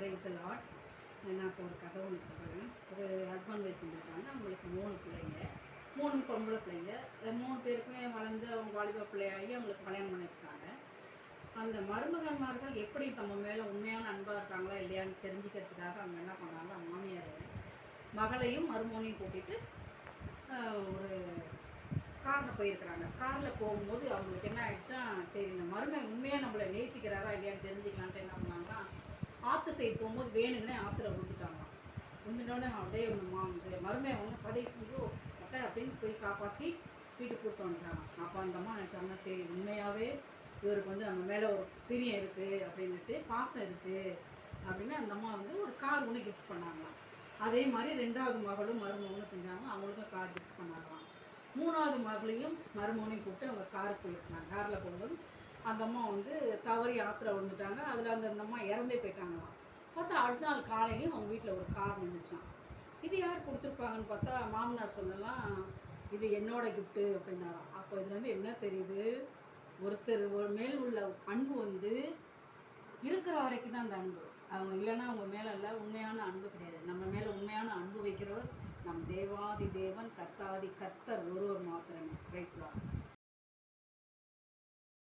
Praise the Lord. நான் இப்போ ஒரு கதை ஒன்று சொல்கிறேன். ஒரு ஹஸ்பண்ட் ஒய்ஃப் வந்துருக்காங்க. அவங்களுக்கு 3 பிள்ளைங்க, 3 பொம்பளை பிள்ளைங்க. 3 பேருக்குமே வளர்ந்து அவங்க வாலிப பிள்ளையாகி அவங்களுக்கு கல்யாணம் பண்ணி வச்சுட்டாங்க. அந்த மருமகன்மார்கள் எப்படி நம்ம மேலே உண்மையான அன்பாக இருக்காங்களா இல்லையான்னு தெரிஞ்சுக்கிறதுக்காக அவங்க என்ன பண்ணாங்க, மாமியார் மகளையும் மருமகனையும் கூட்டிகிட்டு ஒரு காரில் போயிருக்கிறாங்க. காரில் போகும்போது அவங்களுக்கு என்ன ஆகிடுச்சா, சரி இந்த மருமகன் உண்மையாக நம்மளை நேசிக்கிறாரா இல்லையான்னு தெரிஞ்சுக்கலான்ட்டு என்ன பண்ணாங்கன்னா, ஆற்று சைடு போகும்போது வேணுங்கன்னே ஆற்றுல விழுந்துட்டாங்களாம். விழுந்துட்டோடனே அப்படியே மருமகன் வந்து பதவியோ அத்தை அப்படின்னு போய் காப்பாற்றி வீட்டுக்கு கூப்பிட்டு வந்துட்டாங்க. அப்போ அந்த அம்மா நினச்சாங்க, சரி உண்மையாகவே இவருக்கு வந்து நம்ம மேலே ஒரு பிரியம் இருக்குது அப்படின்ட்டு, பாசம் இருக்குது அப்படின்னு அந்த அம்மா வந்து ஒரு கார் ஒன்று கிஃப்ட் பண்ணாங்களாம். அதே மாதிரி 2வது மகளும் மருமகனும் செஞ்சாங்க. அவங்களுக்கும் கார் கிஃப்ட் பண்ணாங்களாம். 3வது மகளையும் மருமகனையும் கூப்பிட்டு அவங்க காருக்கு போயிருக்காங்க. காரில் போகும்போது அந்த அம்மா வந்து தவறி ஆற்றுல விழுந்துட்டாங்க. அதில் அந்த அம்மா இறந்தே போயிட்டாங்களாம். பார்த்தா அடுத்த நாள் காலையிலையும் அவங்க வீட்டில் ஒரு கார் நின்றுச்சான். இது யார் கொடுத்துருப்பாங்கன்னு பார்த்தா மாமனார் சொல்லலாம், இது என்னோட கிஃப்ட்டு அப்படின்னாராம். அப்போ இதுலேருந்து என்ன தெரியுது, ஒருத்தர் மேல் உள்ள அன்பு வந்து இருக்கிற வரைக்கும் தான் அந்த அன்பு. அவங்க இல்லைன்னா அவங்க மேலே இல்லை, உண்மையான அன்பு கிடையாது. நம்ம மேலே உண்மையான அன்பு வைக்கிறவர் நம் தேவாதி தேவன் கர்த்தாதி கர்த்தர் ஒருவர் மாத்திரமே. Praise the Lord.